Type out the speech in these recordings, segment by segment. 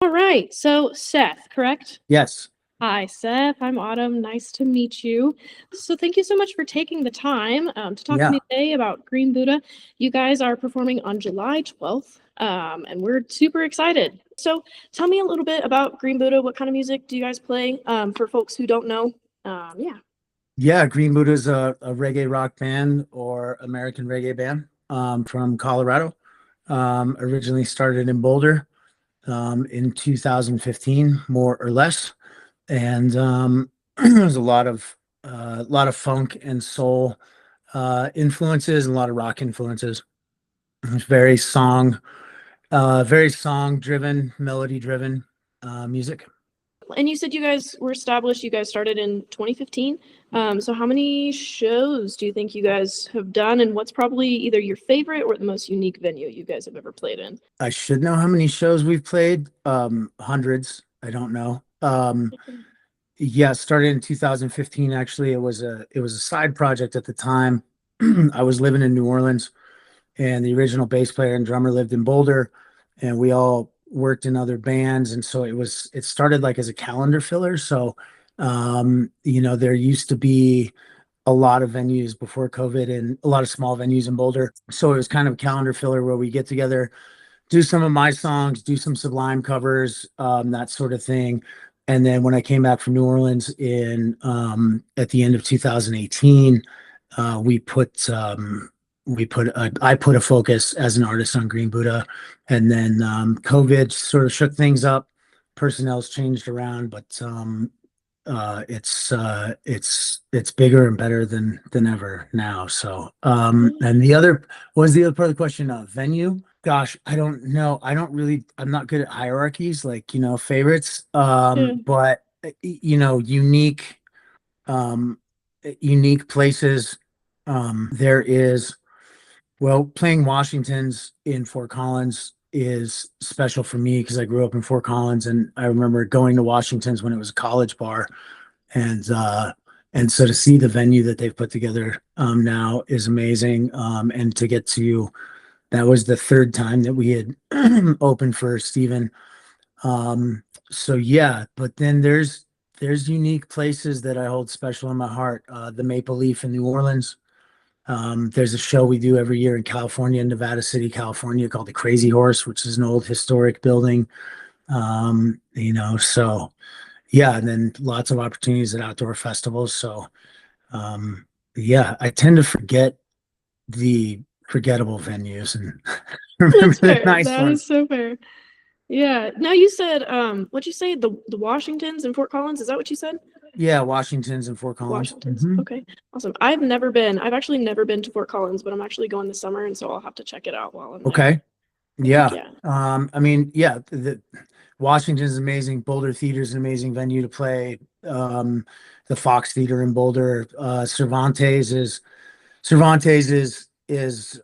All right. So, Seth, correct? Yes. Hi, Seth. I'm Autumn. Nice to meet you. So, thank you so much for taking the time to talk to Yeah. me today about Green Buddha. You guys are performing on July 12th, and we're super excited. So, tell me a little bit about Green Buddha. What kind of music do you guys play for folks who don't know? Yeah. Yeah. Green Buddha is a reggae rock band or American reggae band from Colorado. Originally started in Boulder in 2015, more or less. And there's a lot of funk and soul influences and a lot of rock influences. It's very song driven, melody driven music. And you said you guys were established, you guys started in 2015. So how many shows do you think you guys have done? And what's probably either your favorite or the most unique venue you guys have ever played in? I should know how many shows we've played. Hundreds. I don't know. Yeah, started in 2015. Actually, it was a side project at the time. I was living in New Orleans, and the original bass player and drummer lived in Boulder, and we all worked in other bands, and so it started like as a calendar filler. So, there used to be a lot of venues before COVID and a lot of small venues in Boulder. So it was kind of a calendar filler where we get together, do some of my songs, do some Sublime covers, that sort of thing. And then when I came back from New Orleans in at the end of 2018, we put I put a focus as an artist on Green Buddha, and then COVID sort of shook things up. Personnel's changed around, but it's bigger and better than ever now. So and the other what was the other part of the question? Venue. Gosh, I don't know. I'm not good at hierarchies, like, favorites. Yeah. But um, unique places. There is, well, playing Washington's in Fort Collins is special for me because I grew up in Fort Collins, and I remember going to Washington's when it was a college bar, and so to see the venue that they've put together now is amazing. And to get to that was the third time that we had opened for Stephen. So yeah, but then there's unique places that I hold special in my heart. The Maple Leaf in New Orleans. There's a show we do every year in California, in Nevada City, California, called the Crazy Horse, which is an old historic building. So yeah, and then lots of opportunities at outdoor festivals. So yeah, I tend to forget the forgettable venues and remember That's the fair. nice That ones. is so fair. Yeah. Now you said, what'd you say? The Washingtons in Fort Collins? Is that what you said? Yeah, Washington's and Fort Collins. Washingtons. Okay. Awesome. I've actually never been to Fort Collins, but I'm actually going this summer, and so I'll have to check it out while I'm there. Okay. Heck Yeah. yeah. I mean, yeah, the Washington's amazing. Boulder Theater is an amazing venue to play. The Fox Theater in Boulder. Cervantes is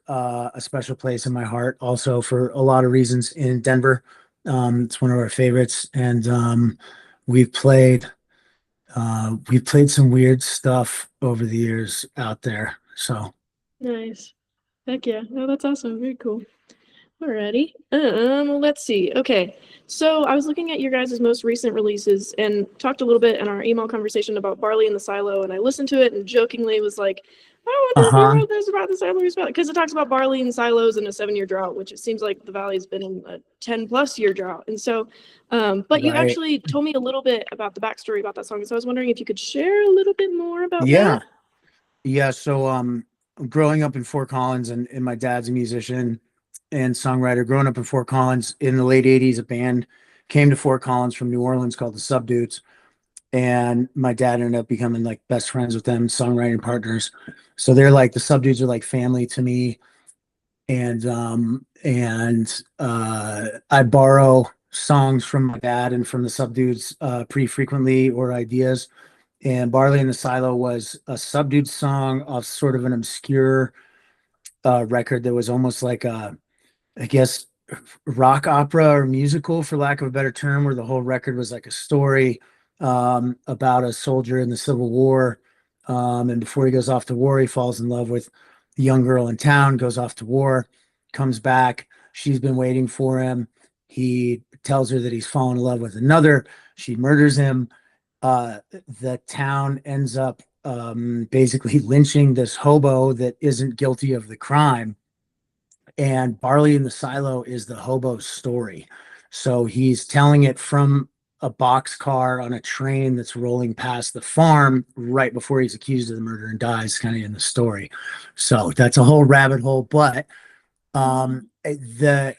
a special place in my heart, also for a lot of reasons. In Denver, it's one of our favorites, and we've played we've played some weird stuff over the years out there. So Nice. Heck yeah. No, that's awesome. Very cool. Alrighty. Let's see. Okay. So I was looking at your guys' most recent releases and talked a little bit in our email conversation about Barley in the Silo, and I listened to it and jokingly was like, I wonder if you uh-huh. wrote this about the silos, because it talks about barley and silos in a 7-year drought, which it seems like the valley's been in a 10+ year drought. And so, but you Right. actually told me a little bit about the backstory about that song. So I was wondering if you could share a little bit more about that. Yeah. Yeah. So growing up in Fort Collins, and my dad's a musician and songwriter. Growing up in Fort Collins in the late 80s, a band came to Fort Collins from New Orleans called the Subdudes. And my dad ended up becoming like best friends with them, songwriting partners. So they're like the Subdudes are like family to me. And I borrow songs from my dad and from the Subdudes pretty frequently, or ideas. And Barley in the Silo was a Subdued song of sort of an obscure record that was almost like a, I guess, rock opera or musical, for lack of a better term, where the whole record was like a story about a soldier in the Civil War. And before he goes off to war, he falls in love with a young girl in town, goes off to war, comes back. She's been waiting for him. He tells her that he's fallen in love with another. She murders him. The town ends up basically lynching this hobo that isn't guilty of the crime. And Barley in the Silo is the hobo's story. So he's telling it from a boxcar on a train that's rolling past the farm right before he's accused of the murder and dies, kind of in the story. So that's a whole rabbit hole. But the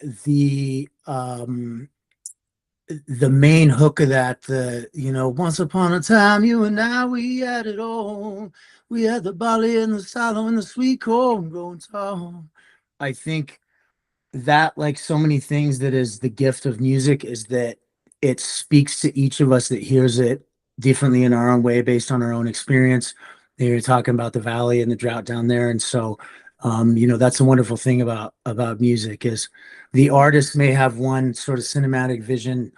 main hook of that, once upon a time, you and I, we had it all. We had the barley and the silo and the sweet corn growing tall. I think that, like so many things, that is the gift of music, is that it speaks to each of us that hears it differently in our own way based on our own experience. You're talking about the valley and the drought down there, and so that's a wonderful thing about music, is the artist may have one sort of cinematic vision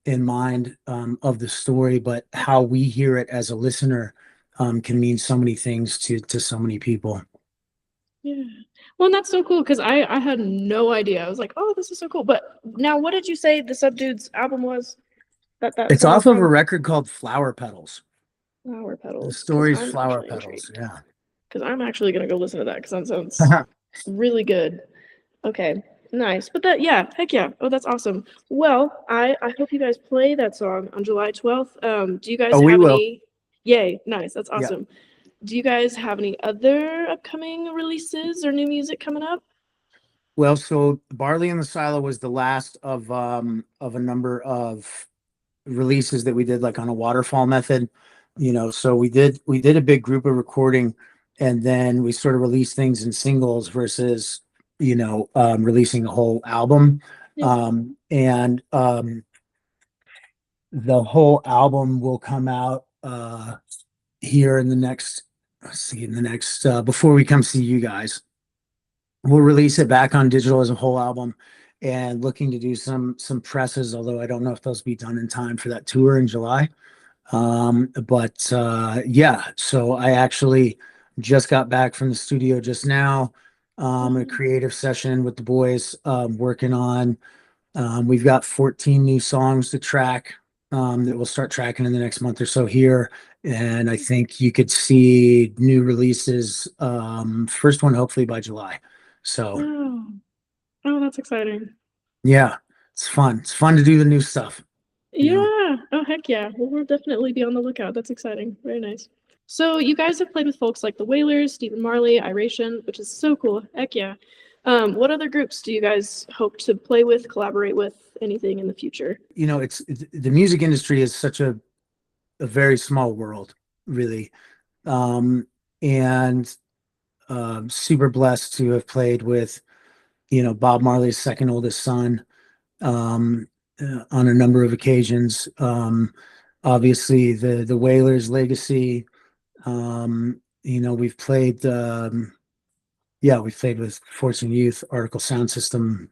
in mind of the story, but how we hear it as a listener can mean so many things to so many people. Yeah. Well, and that's so cool because I had no idea. I was like, oh, this is so cool. But now, what did you say the Subdude's album was? That It's song was off of a from? record called Flower Petals. Flower The Petals. Because story's I'm Flower actually Petals. intrigued. Yeah. Because I'm actually gonna go listen to that because that sounds really good. Okay, nice. But that, heck yeah. Oh, that's awesome. Well, I hope you guys play that song on July 12th. Do you guys Oh, we have will. any? Yay, nice. That's Yeah. awesome. Do you guys have any other upcoming releases or new music coming up? Well, so Barley in the Silo was the last of a number of releases that we did, like on a waterfall method. So we did a big group of recording, and then we sort of released things in singles versus releasing a whole album. Yeah. And the whole album will come out here in the next, let's see, before we come see you guys. We'll release it back on digital as a whole album, and looking to do some presses, although I don't know if those will be done in time for that tour in July. But yeah, so I actually just got back from the studio just now, a creative session with the boys, working on, we've got 14 new songs to track, that we'll start tracking in the next month or so here. And I think you could see new releases, first one hopefully by July. So Oh, oh, that's exciting. yeah, it's fun. It's fun to do the new stuff. Yeah. Oh, heck yeah. Well, we'll definitely be on the lookout. That's exciting. Very nice. So you guys have played with folks like the Wailers, Stephen Marley, Iration, which is so cool. Heck yeah. What other groups do you guys hope to play with, collaborate with, anything in the future? It's the music industry is such a very small world, really. And super blessed to have played with, Bob Marley's second oldest son, on a number of occasions. Obviously the Wailers legacy. We've played, we've played with Fortune Youth, Article Sound System,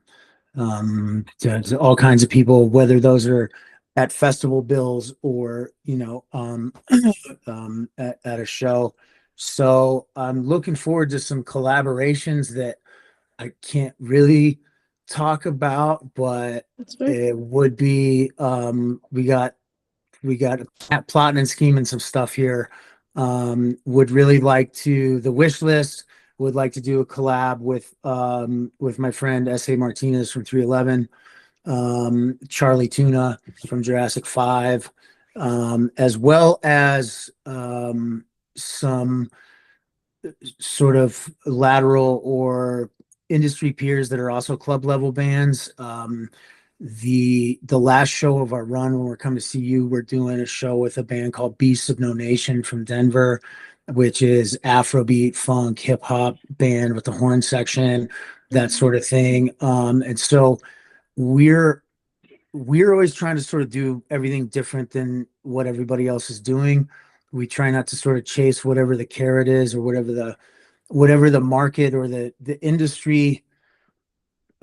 to all kinds of people, whether those are at festival bills or at a show. So I'm looking forward to some collaborations that I can't really talk about, but That's fair. it would be, we got plotting and scheming some stuff here. Would really like to, the wish list would like to do a collab with my friend S.A. Martinez from 311, Charlie Tuna from Jurassic 5, as well as some sort of lateral or industry peers that are also club level bands. The last show of our run, when we're coming to see you, we're doing a show with a band called Beasts of No Nation from Denver, which is Afrobeat, funk, hip hop band with the horn section, that sort of thing. And so we're always trying to sort of do everything different than what everybody else is doing. We try not to sort of chase whatever the carrot is, or whatever the market or the industry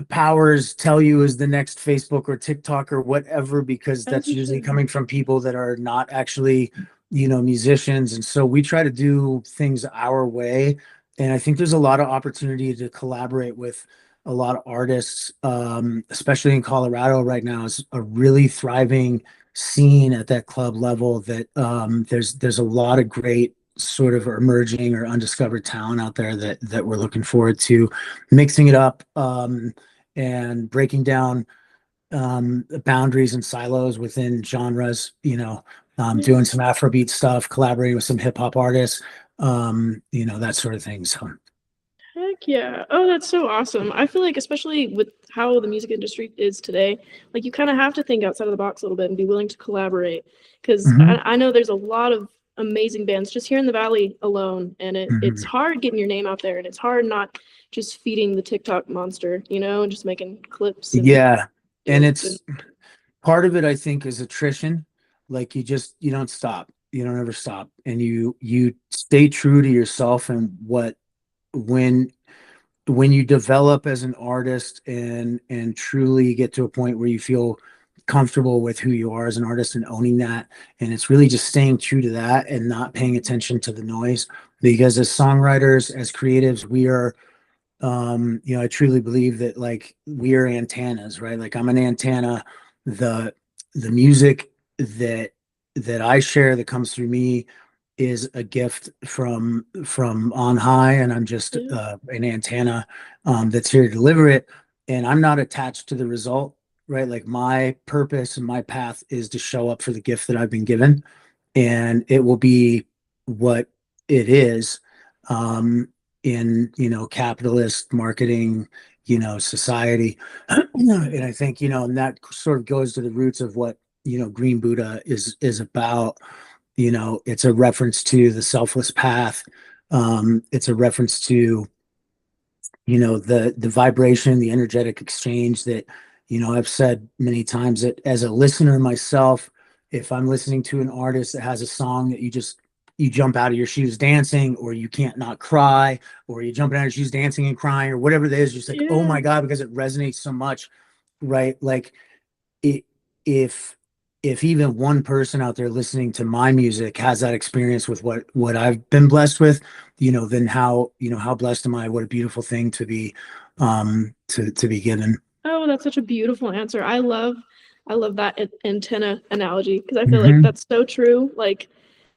powers tell you is the next Facebook or TikTok or whatever, because As that's you usually should. coming from people that are not actually, musicians. And so we try to do things our way. And I think there's a lot of opportunity to collaborate with a lot of artists, especially in Colorado right now, is a really thriving scene at that club level that there's a lot of great sort of emerging or undiscovered talent out there that we're looking forward to mixing it up and breaking down boundaries and silos within genres, Yeah. doing some Afrobeat stuff, collaborating with some hip hop artists, that sort of thing. So, Heck yeah. Oh, that's so awesome. I feel like, especially with how the music industry is today, like you kind of have to think outside of the box a little bit and be willing to collaborate. Because mhm, I know there's a lot of amazing bands just here in the Valley alone, and it's mhm. hard getting your name out there, and it's hard not just feeding the TikTok monster, and just making clips and Yeah. And and it's part of it, I think, is attrition. Like you don't stop. You don't ever stop. And you stay true to yourself and when when you develop as an artist and truly get to a point where you feel comfortable with who you are as an artist and owning that, and it's really just staying true to that and not paying attention to the noise, because as songwriters, as creatives, we are I truly believe that like we are antennas, right? Like I'm an antenna. the the music that I share that comes through me is a gift from on high, and I'm just yeah, an antenna that's here to deliver it, and I'm not attached to the result, right? Like my purpose and my path is to show up for the gift that I've been given, and it will be what it is um in capitalist marketing society. And I think and that sort of goes to the roots of what Green Buddha is about. It's a reference to the selfless path. It's a reference to the vibration, the energetic exchange that I've said many times that as a listener myself, if I'm listening to an artist that has a song that you jump out of your shoes dancing, or you can't not cry, or you jumping out of your shoes dancing and crying, or whatever it is, just like, oh yeah, my God, because it resonates so much, right? Like it, if even one person out there listening to my music has that experience with what I've been blessed with, then how blessed am I? What a beautiful thing to be to be given. Oh, that's such a beautiful answer. I love that antenna analogy because I feel like Hmm. that's so true. Like,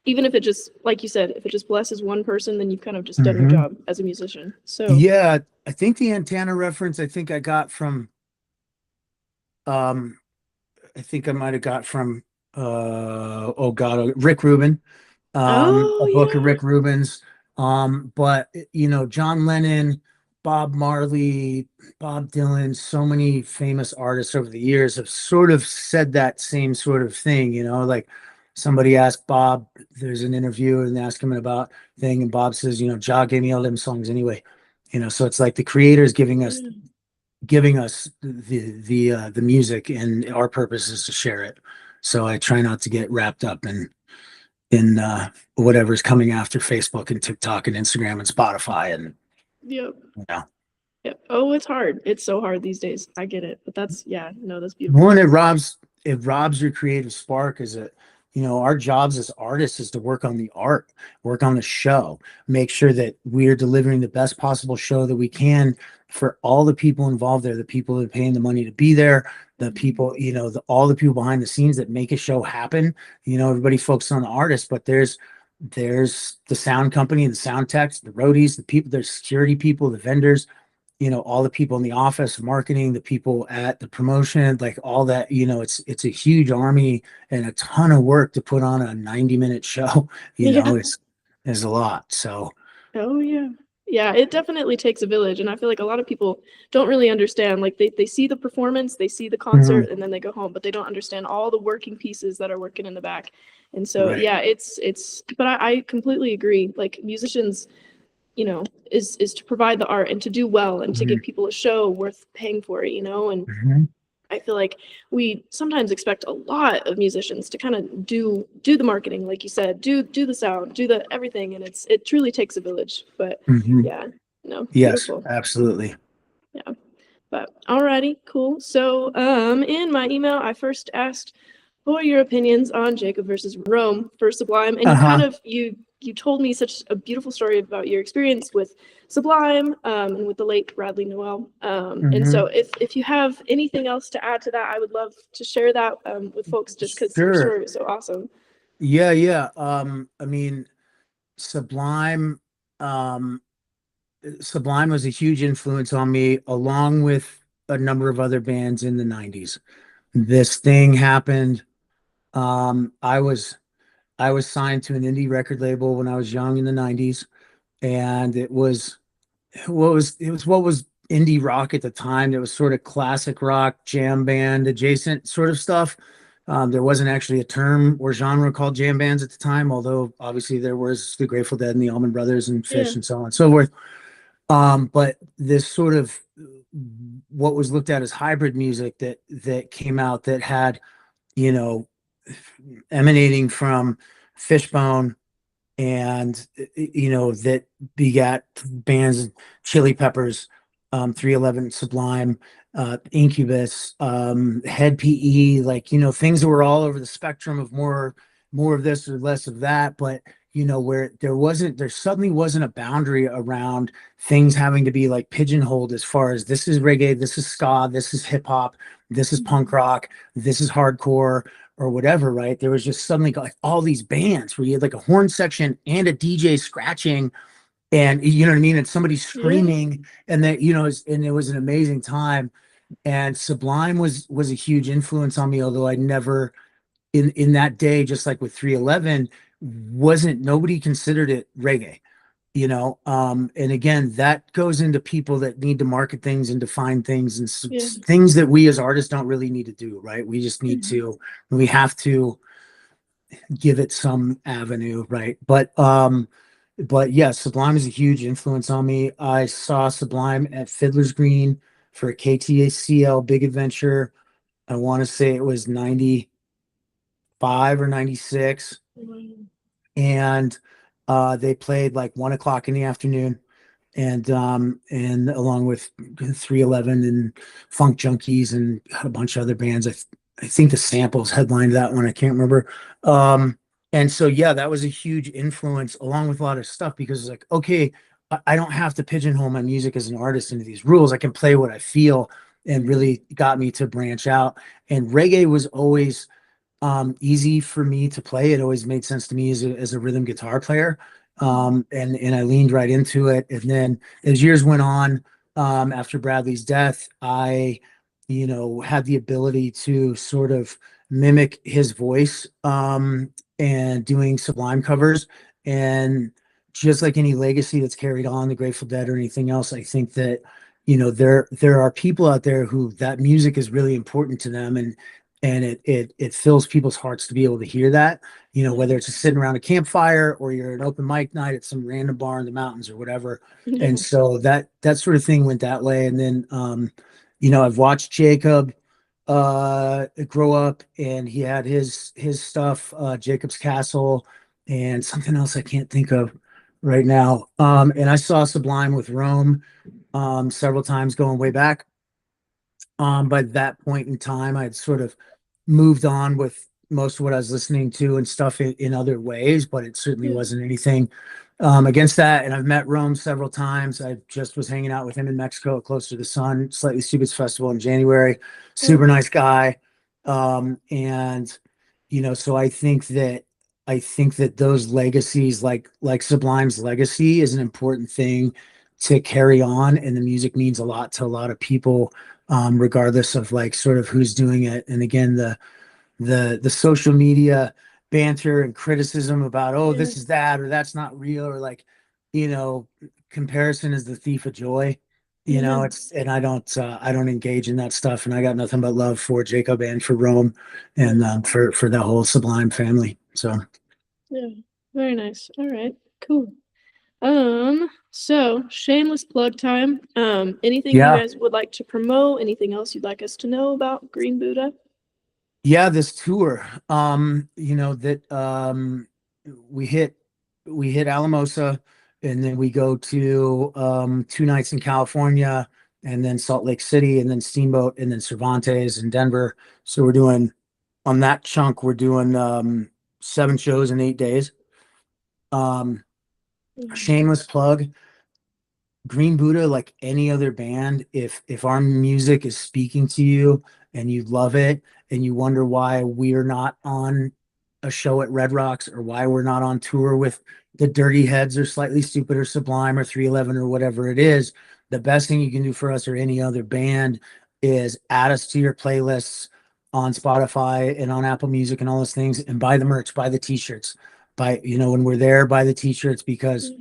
even if it just, like you said, if it just blesses one person, then you've kind of just done your Hmm. job as a musician. So, Yeah, I think the antenna reference I think I got from um I think I might have got from oh God, Rick Rubin, oh a book of yeah, Rick Rubin's. But John Lennon, Bob Marley, Bob Dylan, so many famous artists over the years have sort of said that same sort of thing, like somebody asked Bob, there's an interview and they ask him about thing, and Bob says, Jah gave me all them songs anyway. So it's like the creator is yeah. giving us the music, and our purpose is to share it. So I try not to get wrapped up in whatever's coming after Facebook and TikTok and Instagram and Spotify, and Yep. you know Yep. Oh, it's hard. It's so hard these days. I get it, but yeah, no, that's beautiful. one, it robs your creative spark. Is it our jobs as artists is to work on the art, work on the show, make sure that we're delivering the best possible show that we can for all the people involved there, the people that are paying the money to be there, the Mhm. people, all the people behind the scenes that make a show happen. Everybody focuses on the artist, but there's the sound company, the sound techs, the roadies, the people, there's security people, the vendors, all the people in the office, marketing, the people at the promotion, like all that, it's a huge army and a ton of work to put on a 90-minute show. Yeah. It's a lot. So, Oh yeah. Yeah, it definitely takes a village, and I feel like a lot of people don't really understand. Like they see the performance, they see the mhm, concert, and then they go home, but they don't understand all the working pieces that are working in the back. And so right. yeah, it's but I completely agree. Like musicians, is to provide the art and to do well and to Mhm, give people a show worth paying for it. And mhm, I feel like we sometimes expect a lot of musicians to kind of do the marketing, like you said, do the sound, do the everything, and it truly takes a village. But mhm. yeah, no, Yes, beautiful. absolutely. Yeah. But alrighty, cool. So in my email I first asked for your opinions on Jacob versus Rome for Sublime, and you kind Uh-huh. of you told me such a beautiful story about your experience with Sublime and with the late Bradley Noel. And so if you have anything else to add to that, I would love to share that with folks just because your Sure. story was so awesome. Yeah, yeah. I mean, Sublime, um, Sublime was a huge influence on me, along with a number of other bands in the 90s. This thing happened. I was signed to an indie record label when I was young in the 90s, and it was what was indie rock at the time. It was sort of classic rock, jam band adjacent sort of stuff. There wasn't actually a term or genre called jam bands at the time, although obviously there was the Grateful Dead and the Allman Brothers and Yeah. Fish and so on and so forth. But this sort of what was looked at as hybrid music that came out that had, you know, emanating from Fishbone and that begat bands Chili Peppers, 311 Sublime, Incubus, Head PE, like things that were all over the spectrum of more of this or less of that, but where there suddenly wasn't a boundary around things having to be like pigeonholed as far as this is reggae, this is ska, this is hip hop, this is punk rock, this is hardcore or whatever, right? There was just suddenly like all these bands where you had like a horn section and a DJ scratching, and you know what I mean, and somebody Yeah. screaming, and that and it was an amazing time. And Sublime was a huge influence on me, although I never in that day, just like with 311, wasn't nobody considered it reggae. And again, that goes into people that need to market things and define things and Yeah. things that we as artists don't really need to do, right? We just need Mhm. to, we have to give it some avenue, right? But yeah, Sublime is a huge influence on me. I saw Sublime at Fiddler's Green for a KTACL Big Adventure. I want to say it was 95 or 96, Wow. and they played like 1 o'clock in the afternoon, and along with 311 and Funk Junkies and a bunch of other bands. I think the Samples headlined that one. I can't remember. And so yeah, that was a huge influence along with a lot of stuff, because it's like, okay, I don't have to pigeonhole my music as an artist into these rules. I can play what I feel, and really got me to branch out. And reggae was always easy for me to play. It always made sense to me as a rhythm guitar player. And I leaned right into it. And then as years went on, after Bradley's death, I, had the ability to sort of mimic his voice, and doing Sublime covers. And just like any legacy that's carried on, the Grateful Dead or anything else, I think that, there are people out there who that music is really important to them, and it fills people's hearts to be able to hear that, whether it's just sitting around a campfire or you're at an open mic night at some random bar in the mountains or whatever. And Yeah. so that sort of thing went that way. And then I've watched Jacob grow up, and he had his stuff, Jacob's Castle, and something else I can't think of right now. And I saw Sublime with Rome several times going way back. By that point in time, I'd sort of moved on with most of what I was listening to and stuff in other ways, but it certainly Yeah. wasn't anything against that. And I've met Rome several times. I just was hanging out with him in Mexico at Close to the Sun, Slightly Stupid's festival in January. Wow. Super nice guy. And so I think that those legacies, like Sublime's legacy, is an important thing to carry on, and the music means a lot to a lot of people, regardless of like sort of who's doing it. And again, the social media banter and criticism about, oh, Yeah. this is that or that's not real, or like, you know, comparison is the thief of joy. Yeah. It's, and I don't engage in that stuff, and I got nothing but love for Jacob and for Rome, Yeah. and for the whole Sublime family. So Yeah. Very nice. All right. Cool. So shameless plug time. Anything you yeah, guys would like to promote? Anything else you'd like us to know about Green Buddha? yeah, this tour, that we hit we hit Alamosa, and then we go to 2 nights in California, and then Salt Lake City, and then Steamboat, and then Cervantes and Denver. So we're doing, on that chunk, we're doing 7 shows in 8 days. Shameless plug. Green Buddha, like any other band, if our music is speaking to you and you love it and you wonder why we're not on a show at Red Rocks or why we're not on tour with the Dirty Heads or Slightly Stupid or Sublime or 311 or whatever it is, the best thing you can do for us or any other band is add us to your playlists on Spotify and on Apple Music and all those things, and buy the merch, buy the t-shirts, buy, when we're there, buy the t-shirts, because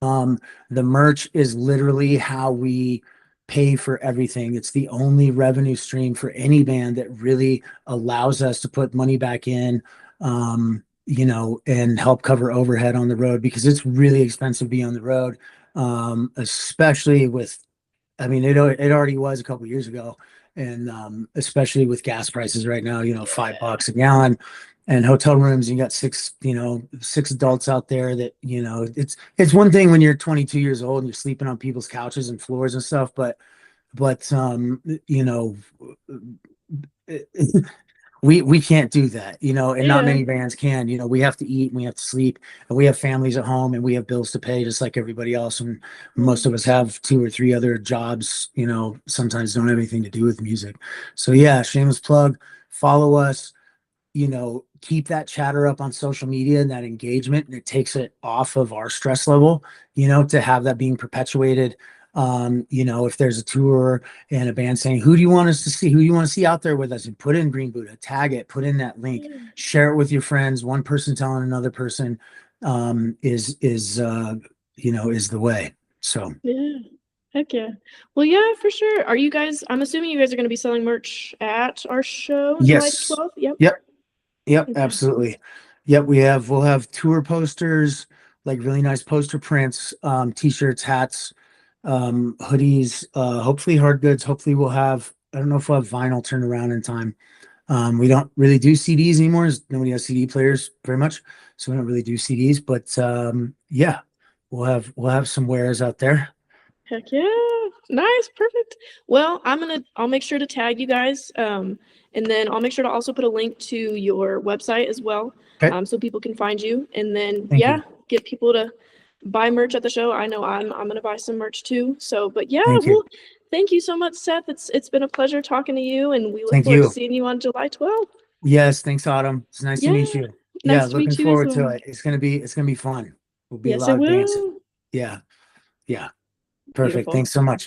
the merch is literally how we pay for everything. It's the only revenue stream for any band that really allows us to put money back in, and help cover overhead on the road, because it's really expensive to be on the road. Especially with, I mean, it already was a couple of years ago, and especially with gas prices right now, $5 a gallon. And hotel rooms, you got six adults out there that, it's one thing when you're 22 years old and you're sleeping on people's couches and floors and stuff, but we can't do that, and not Yeah. many bands can. We have to eat and we have to sleep, and we have families at home and we have bills to pay just like everybody else. And most of us have 2 or 3 other jobs, sometimes don't have anything to do with music. So yeah, shameless plug, follow us, keep that chatter up on social media and that engagement, and it takes it off of our stress level, to have that being perpetuated. If there's a tour and a band saying, who do you want us to see? Who do you want to see out there with us? And put in Green Buddha, tag it, put in that link, share it with your friends. One person telling another person is the way. So Yeah. Heck yeah. Well, yeah, for sure. I'm assuming you guys are going to be selling merch at our show July yes. 12th. Yep. Yep, Okay. absolutely. Yep, we'll have tour posters, like really nice poster prints, t-shirts, hats, hoodies, hopefully hard goods. Hopefully I don't know if we'll have vinyl turned around in time. We don't really do CDs anymore, as nobody has CD players very much, so we don't really do CDs, but yeah, we'll have some wares out there. Heck yeah. Nice. Perfect. Well, I'll make sure to tag you guys. And then I'll make sure to also put a link to your website as well. Okay, So people can find you. And then, thank you. yeah, get people to buy merch at the show. I know I'm going to buy some merch too. So, but yeah, Thank you. well, thank you so much, Seth. It's been a pleasure talking to you, and we look Thank forward to you. seeing you on July 12th. Yes, thanks, Autumn. It's nice to Yeah. meet you. Yeah, Nice to looking meet you as forward to well. it. It's gonna be fun. Will be a Yes, it lot of dancing. will. Yeah. Yeah. Perfect. Beautiful. Thanks so much.